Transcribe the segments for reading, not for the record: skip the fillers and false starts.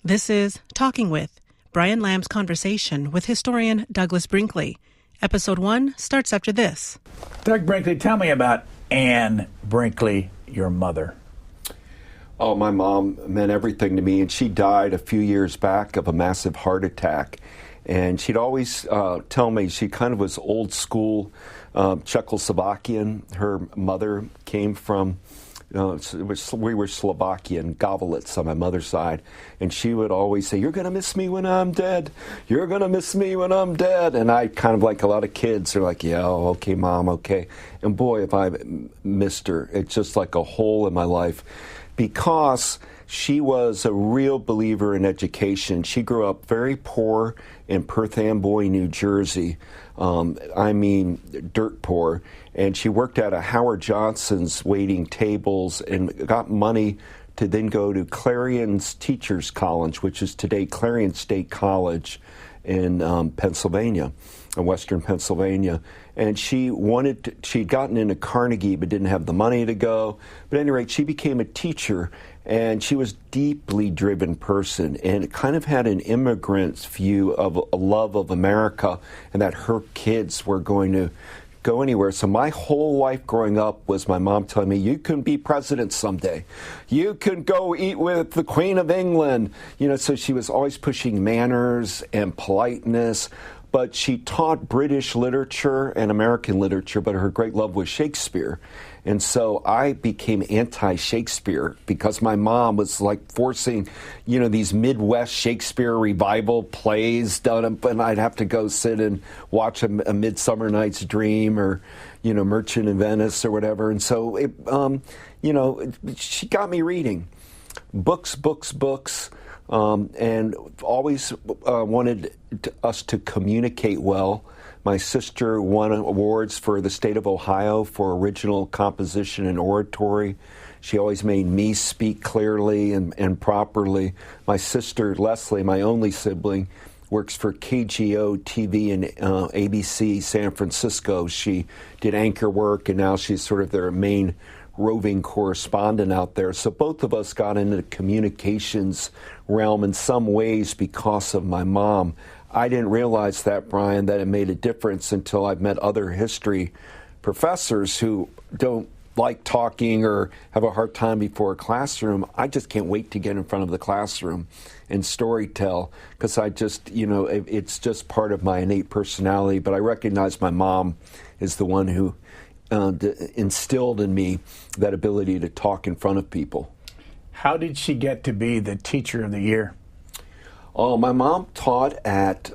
This is Talking With, Brian Lamb's conversation with historian Douglas Brinkley. Episode 1 starts after this. Doug Brinkley, tell me about Anne Brinkley, your mother. Oh, my mom meant everything to me, and she died a few years back of a massive heart attack. And she'd always tell me she kind of was old school Czechoslovakian. Her mother came from, we were Slovakian, Govolets on my mother's side. And she would always say, "You're going to miss me when I'm dead. You're going to miss me when I'm dead." And I kind of, like a lot of kids, are like, "Yeah, okay, Mom, okay." And boy, if I missed her, it's just like a hole in my life. Because she was a real believer in education. She grew up very poor in Perth Amboy, New Jersey. I mean, dirt poor. And she worked at a Howard Johnson's waiting tables and got money to then go to Clarion's Teachers College, which is today Clarion State College in Pennsylvania, in Western Pennsylvania. And she'd gotten into Carnegie but didn't have the money to go. But at any rate, she became a teacher, and she was a deeply driven person and kind of had an immigrant's view of a love of America and that her kids were going to go anywhere. So my whole life growing up was my mom telling me, "You can be president someday. You can go eat with the Queen of England." So she was always pushing manners and politeness. But she taught British literature and American literature, but her great love was Shakespeare. And so I became anti-Shakespeare because my mom was like forcing, these Midwest Shakespeare revival plays done, and I'd have to go sit and watch a Midsummer Night's Dream or, Merchant of Venice or whatever. And so, she got me reading books. And always wanted us to communicate well. My sister won awards for the state of Ohio for original composition and oratory. She always made me speak clearly and properly. My sister, Leslie, my only sibling, works for KGO TV and ABC San Francisco. She did anchor work, and now she's sort of their main roving correspondent out there. So both of us got into the communications realm in some ways because of my mom. I didn't realize that, Brian, that it made a difference until I've met other history professors who don't like talking or have a hard time before a classroom. I just can't wait to get in front of the classroom and storytell because I just, it's just part of my innate personality. But I recognize my mom is the one who instilled in me that ability to talk in front of people. How did she get to be the teacher of the year? Oh, my mom taught at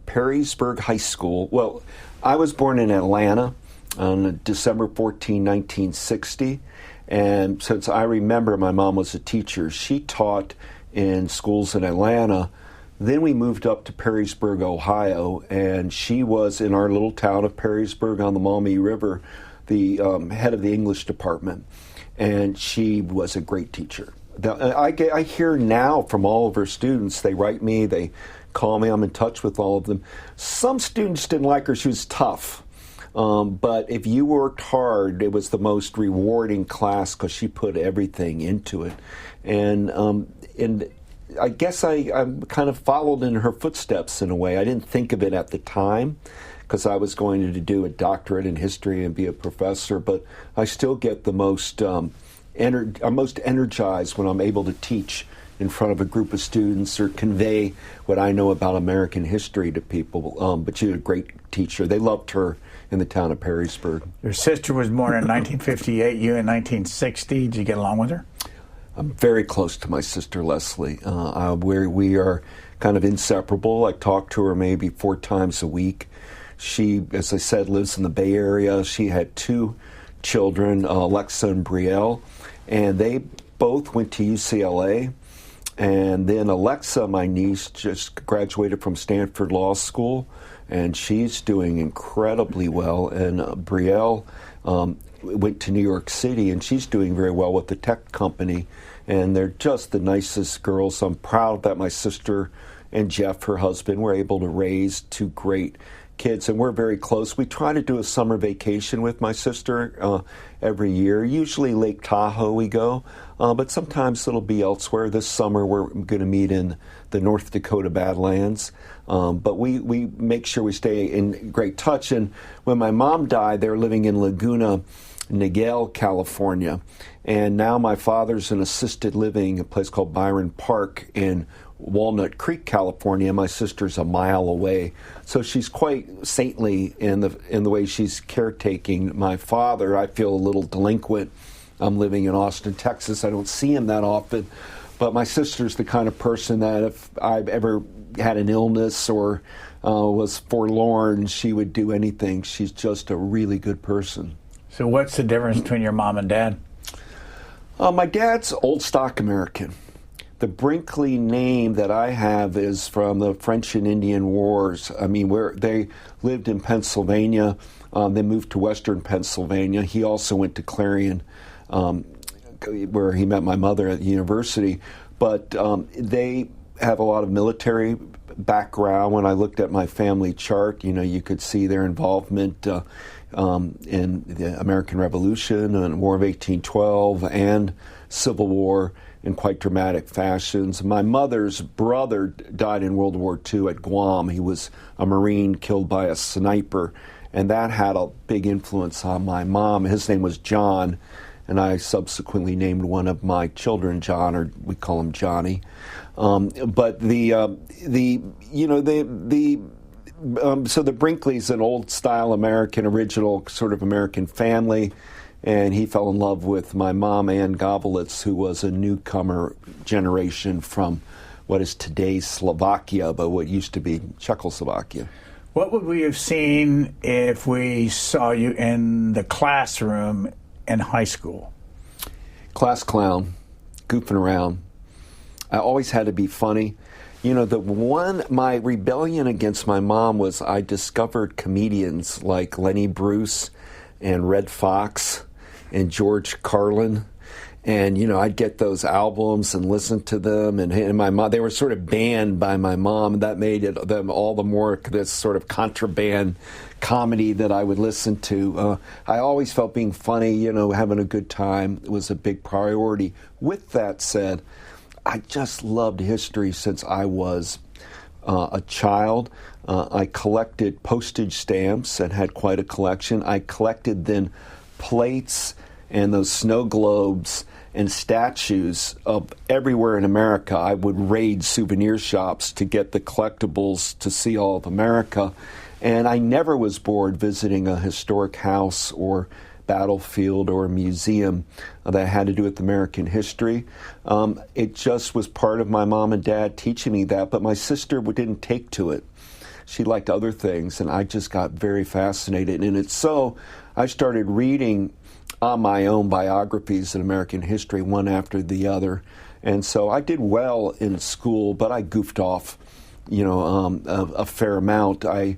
Perrysburg High School. Well, I was born in Atlanta on December 14, 1960. And since I remember my mom was a teacher, she taught in schools in Atlanta. Then we moved up to Perrysburg, Ohio, and she was in our little town of Perrysburg on the Maumee River, the head of the English department, and she was a great teacher. I hear now from all of her students, they write me, they call me, I'm in touch with all of them. Some students didn't like her, she was tough, but if you worked hard, it was the most rewarding class because she put everything into it. And I guess I kind of followed in her footsteps in a way. I didn't think of it at the time because I was going to do a doctorate in history and be a professor, but I still get the most, I'm most energized when I'm able to teach in front of a group of students or convey what I know about American history to people. But she's a great teacher. They loved her in the town of Perrysburg. Your sister was born in 1958, you in 1960. Did you get along with her? I'm very close to my sister, Leslie. We are kind of inseparable. I talk to her maybe 4 times a week. She, as I said, lives in the Bay Area. She had 2 children, Alexa and Brielle, and they both went to UCLA. And then Alexa, my niece, just graduated from Stanford Law School, and she's doing incredibly well. And Brielle went to New York City, and she's doing very well with the tech company. And they're just the nicest girls. I'm proud that my sister and Jeff, her husband, were able to raise 2 great kids, and we're very close. We try to do a summer vacation with my sister every year. Usually Lake Tahoe we go, but sometimes it'll be elsewhere. This summer we're going to meet in the North Dakota Badlands. But we make sure we stay in great touch. And when my mom died, they were living in Laguna Niguel, California. And now my father's in assisted living, a place called Byron Park in Walnut Creek, California. My sister's a mile away. So she's quite saintly in the way she's caretaking my father. I feel a little delinquent. I'm living in Austin, Texas. I don't see him that often. But my sister's the kind of person that if I've ever had an illness or was forlorn, she would do anything. She's just a really good person. So what's the difference between your mom and dad? My dad's old stock American. The Brinkley name that I have is from the French and Indian Wars. I mean, where they lived in Pennsylvania. They moved to Western Pennsylvania. He also went to Clarion, where he met my mother at the university. But they have a lot of military background. When I looked at my family chart, you could see their involvement in the American Revolution and War of 1812 and Civil War in quite dramatic fashions. My mother's brother died in World War II at Guam. He was a Marine killed by a sniper, and that had a big influence on my mom. His name was John, and I subsequently named one of my children John, or we call him Johnny. But so the Brinkley's an old-style American, original sort of American family, and he fell in love with my mom, Ann Govelitz, who was a newcomer generation from what is today's Slovakia, but what used to be Czechoslovakia. What would we have seen if we saw you in the classroom in high school? Class clown, goofing around. I always had to be funny. My rebellion against my mom was I discovered comedians like Lenny Bruce and Red Fox and George Carlin. And, I'd get those albums and listen to them. And my mom, they were sort of banned by my mom. And that made them all the more this sort of contraband comedy that I would listen to. I always felt being funny, having a good time was a big priority. With that said, I just loved history since I was a child. I collected postage stamps and had quite a collection. I collected then plates and those snow globes and statues of everywhere in America. I would raid souvenir shops to get the collectibles to see all of America. And I never was bored visiting a historic house or battlefield or a museum that had to do with American history. It just was part of my mom and dad teaching me that, but my sister didn't take to it. She liked other things, and I just got very fascinated. And it's so I started reading on my own biographies in American history, one after the other. And so I did well in school, but I goofed off, a fair amount. By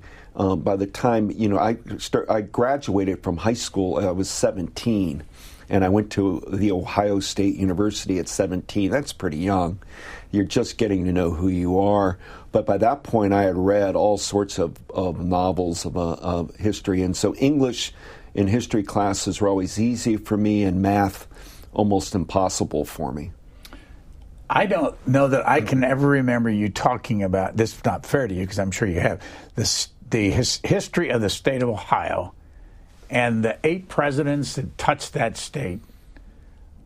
the time, I graduated from high school, I was 17, and I went to the Ohio State University at 17. That's pretty young. You're just getting to know who you are. But by that point, I had read all sorts of novels of history. And so English in history classes were always easy for me, and math almost impossible for me. I don't know that I can ever remember you talking about, this is not fair to you because I'm sure you have, the history of the state of Ohio and the 8 presidents that touched that state,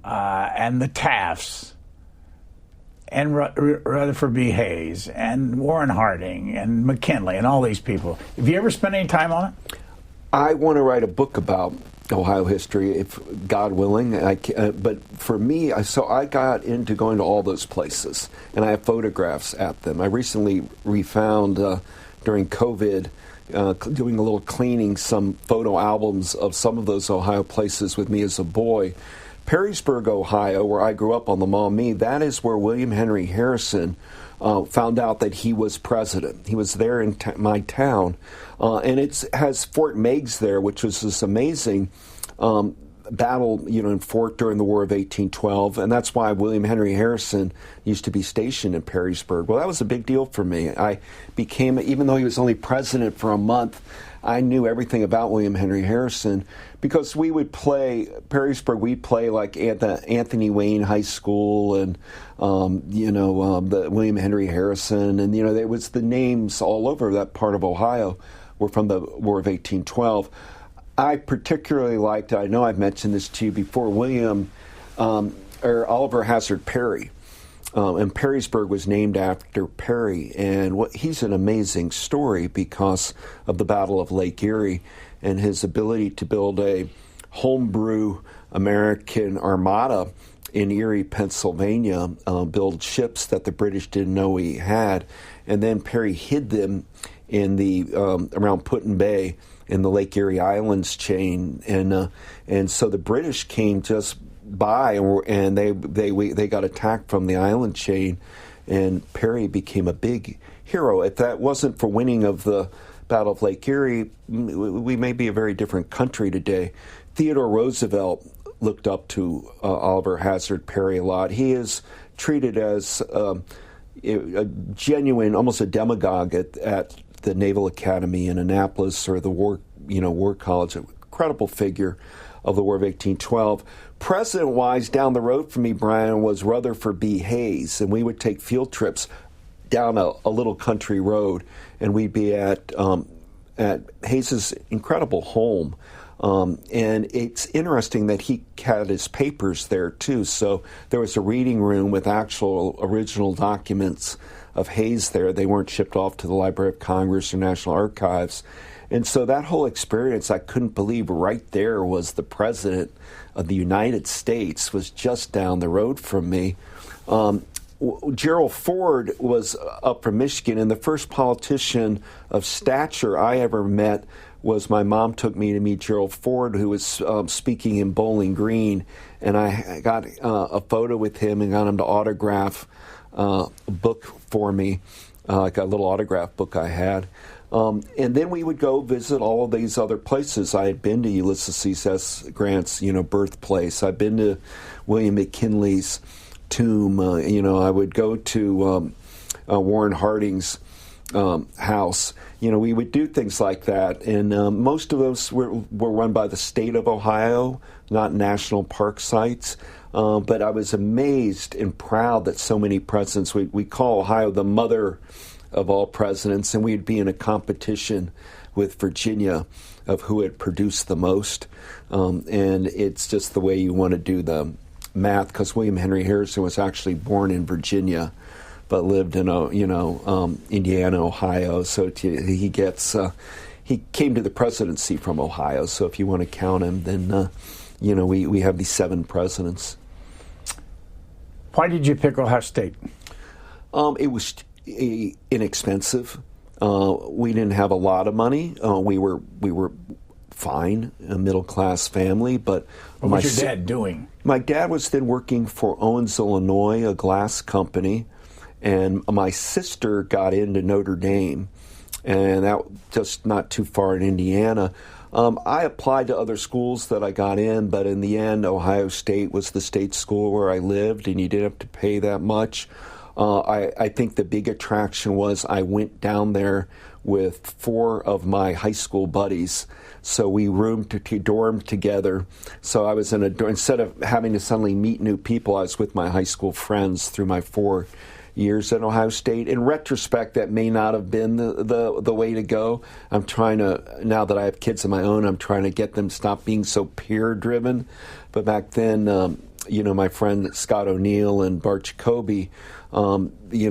and the Tafts, and Rutherford B. Hayes, and Warren Harding, and McKinley, and all these people. Have you ever spent any time on it? I want to write a book about Ohio history, if God willing. But for me, I got into going to all those places, and I have photographs at them. I recently refound, during COVID, doing a little cleaning, some photo albums of some of those Ohio places with me as a boy. Perrysburg, Ohio, where I grew up on the Maumee, that is where William Henry Harrison found out that he was president. He was there in my town. And it has Fort Meigs there, which was this amazing battle, in fort during the War of 1812, and that's why William Henry Harrison used to be stationed in Perrysburg. Well, that was a big deal for me. I became, even though he was only president for a month, I knew everything about William Henry Harrison because we would play, Perrysburg, we'd play like at the Anthony Wayne High School and, the William Henry Harrison, and, there was the names all over that part of Ohio were from the War of 1812. I particularly liked, I know I've mentioned this to you before, Oliver Hazard Perry. And Perrysburg was named after Perry. And he's an amazing story because of the Battle of Lake Erie and his ability to build a homebrew American armada in Erie, Pennsylvania, build ships that the British didn't know he had. And then Perry hid them in the around Put-in Bay in the Lake Erie Islands chain. And so the British came just by and they got attacked from the island chain, and Perry became a big hero. If that wasn't for winning of the Battle of Lake Erie, we may be a very different country today. Theodore Roosevelt looked up to Oliver Hazard Perry a lot. He is treated as a genuine, almost a demagogue at the Naval Academy in Annapolis or the War College, a credible figure of the War of 1812. President-wise, down the road from me, Brian, was Rutherford B. Hayes, and we would take field trips down a little country road, and we'd be at Hayes's incredible home. And it's interesting that he had his papers there, too. So there was a reading room with actual original documents of Hayes there. They weren't shipped off to the Library of Congress or National Archives. And so that whole experience, I couldn't believe right there was the President of the United States was just down the road from me. Gerald Ford was up from Michigan, and the first politician of stature I ever met was my mom took me to meet Gerald Ford, who was speaking in Bowling Green, and I got a photo with him and got him to autograph a book for me, like a little autograph book I had. And then we would go visit all of these other places. I had been to Ulysses S. Grant's, birthplace. I'd been to William McKinley's tomb. I would go to Warren Harding's house. We would do things like that. And most of those were run by the state of Ohio, not national park sites. But I was amazed and proud that so many presidents, we call Ohio the mother of all presidents, and we'd be in a competition with Virginia of who had produced the most. And it's just the way you want to do the math, because William Henry Harrison was actually born in Virginia, but lived in Indiana, Ohio. So he came to the presidency from Ohio. So if you want to count him, then we have these 7 presidents. Why did you pick Ohio State? It was inexpensive. We didn't have a lot of money. We were fine, a middle class family. But what was your dad doing? My dad was then working for Owens, Illinois, a glass company, and my sister got into Notre Dame, and that just not too far in Indiana. I applied to other schools that I got in, but in the end, Ohio State was the state school where I lived, and you didn't have to pay that much. I think the big attraction was I went down there with 4 of my high school buddies. So we dormed together. So I was in instead of having to suddenly meet new people, I was with my high school friends through my 4 years at Ohio State. In retrospect, that may not have been the way to go. I'm trying to, now that I have kids of my own, I'm trying to get them to stop being so peer-driven. But back then, my friend Scott O'Neill and Bart Jacoby, we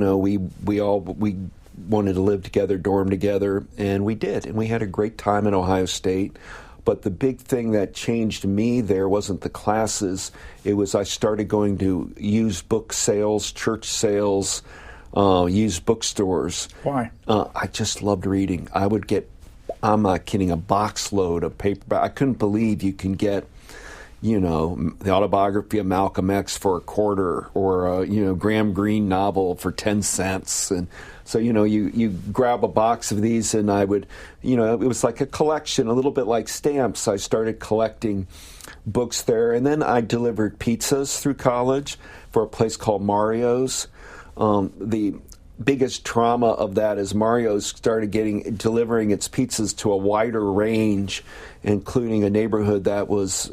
wanted to live together, dorm together, and we did. And we had a great time at Ohio State. But the big thing that changed me there wasn't the classes. It was I started going to used book sales, church sales, used bookstores. Why? I just loved reading. I would get, I'm not kidding, a box load of paper. I couldn't believe you can get, the autobiography of Malcolm X for $0.25, or a Graham Greene novel for 10 cents. And so, you grab a box of these, and I would, it was like a collection, a little bit like stamps. I started collecting books there, and then I delivered pizzas through college for a place called Mario's. The biggest trauma of that is Mario's started delivering its pizzas to a wider range, including a neighborhood that was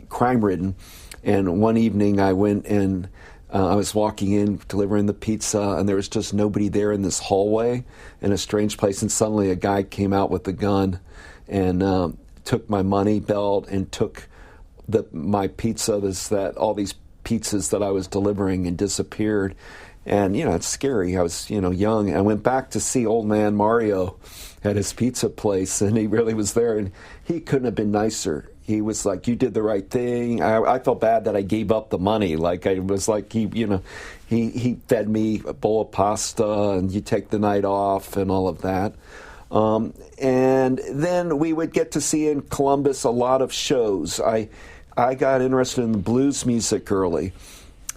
crime-ridden. And one evening I went and I was walking in, delivering the pizza, and there was just nobody there in this hallway in a strange place. And suddenly a guy came out with a gun and took my money belt and took my pizza, all these pizzas that I was delivering, and disappeared. And, it's scary. I was, young. I went back to see old man Mario at his pizza place, and he really was there, and he couldn't have been nicer. He was like, "You did the right thing." I felt bad that I gave up the money. Like, I was like, he fed me a bowl of pasta, and you take the night off and all of that. And then we would get to see in Columbus a lot of shows. I got interested in blues music early,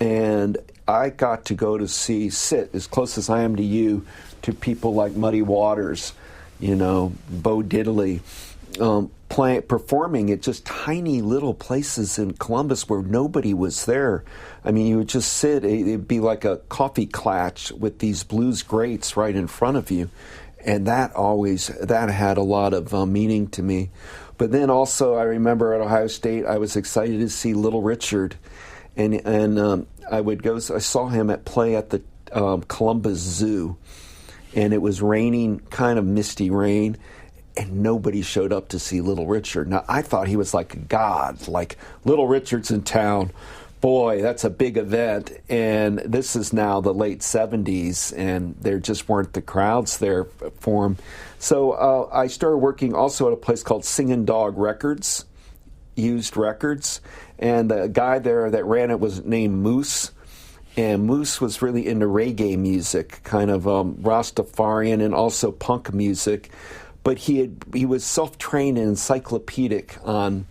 and I got to go to sit as close as I am to you, to people like Muddy Waters, Bo Diddley, performing at just tiny little places in Columbus where nobody was there. I mean, you would just sit, it'd be like a coffee klatch with these blues greats right in front of you. And that had a lot of meaning to me. But then also, I remember at Ohio State, I was excited to see Little Richard. And I would go. I saw him play at the Columbus Zoo, and it was raining, kind of misty rain, and nobody showed up to see Little Richard. Now, I thought he was like a god, like Little Richard's in town. Boy, that's a big event. And this is now the late 70s, and there just weren't the crowds there for him. So I started working also at a place called Singin' Dog Records, used records. And the guy there that ran it was named Moose. And Moose was really into reggae music, kind of Rastafarian and also punk music. But he was self-trained and encyclopedic on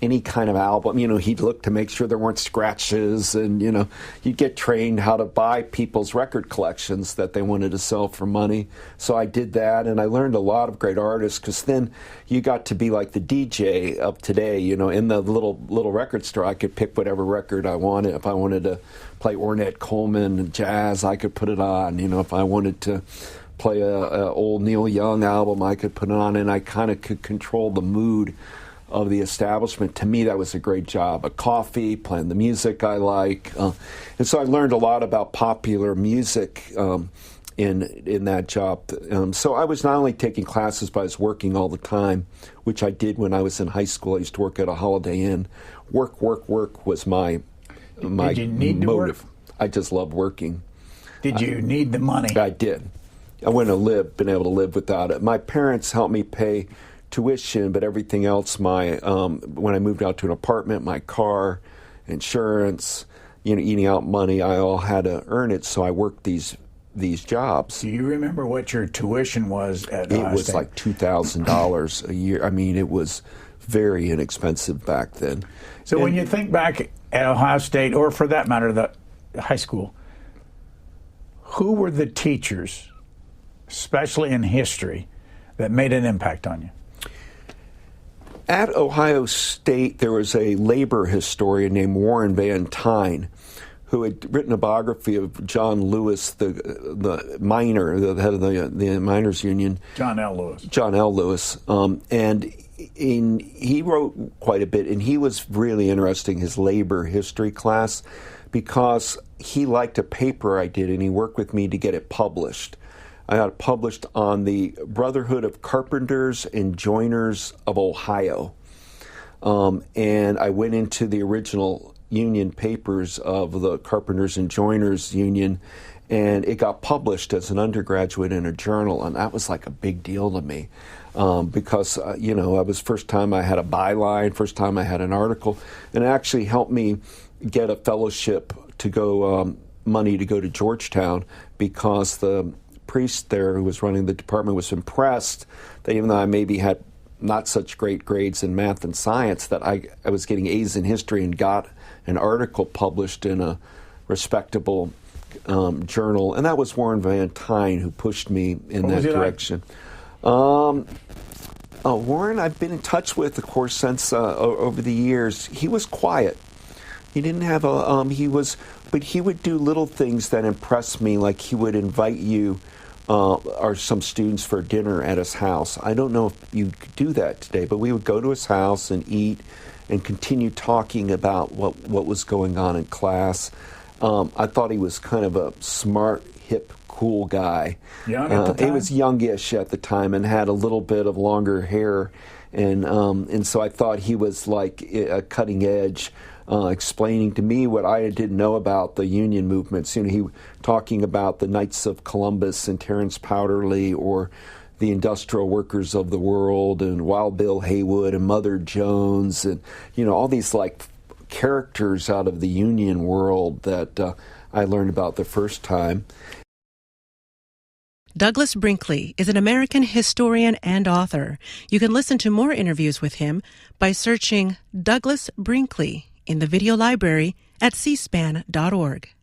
any kind of album. He'd look to make sure there weren't scratches, and, you'd get trained how to buy people's record collections that they wanted to sell for money. So I did that, and I learned a lot of great artists, because then you got to be like the DJ of today. In the little record store, I could pick whatever record I wanted. If I wanted to play Ornette Coleman and jazz, I could put it on. If I wanted to play a old Neil Young album, I could put it on, and I kind of could control the mood of the establishment. To me, that was a great job. A coffee, playing the music I like. And so I learned a lot about popular music in that job. So I was not only taking classes, but I was working all the time, which I did when I was in high school. I used to work at a Holiday Inn. Work was my Did you need motive. To work? I just loved working. Did you need the money? I did. I wouldn't have been able to live without it. My parents helped me pay tuition, but everything else, when I moved out to an apartment, my car, insurance, eating out money, I all had to earn it. So I worked these jobs. Do you remember what your tuition was at Ohio It was State? like $2,000 a year. I mean, it was very inexpensive back then. So when you think back at Ohio State, or for that matter, the high school, who were the teachers, especially in history, that made an impact on you? At Ohio State, there was a labor historian named Warren Van Tyne, who had written a biography of John Lewis, the miner, the head of the miners' union. John L. Lewis. John L. Lewis. And he wrote quite a bit, and he was really interesting, his labor history class, because he liked a paper I did, and he worked with me to get it published. I got it published on the Brotherhood of Carpenters and Joiners of Ohio. And I went into the original union papers of the Carpenters and Joiners Union, and it got published as an undergraduate in a journal, and that was like a big deal to me. Because, it was first time I had a byline, first time I had an article, and it actually helped me get a fellowship to go, money to go to Georgetown, because the priest there who was running the department was impressed that even though I maybe had not such great grades in math and science that I was getting A's in history and got an article published in a respectable journal, and that was Warren Van Tyne who pushed me in that direction. Warren, I've been in touch with, of course, since over the years. He was quiet. He didn't have but he would do little things that impressed me, like he would invite you or some students for dinner at his house. I don't know if you could do that today, but we would go to his house and eat and continue talking about what was going on in class. I thought he was kind of a smart, hip, cool guy. Young at the time? He was youngish at the time and had a little bit of longer hair, and so I thought he was like a cutting edge, explaining to me what I didn't know about the union movements. You know, he talking about the Knights of Columbus and Terence Powderly, or the Industrial Workers of the World, and Wild Bill Haywood and Mother Jones, and all these like characters out of the union world that I learned about the first time. Douglas Brinkley is an American historian and author. You can listen to more interviews with him by searching Douglas Brinkley in the video library at cspan.org.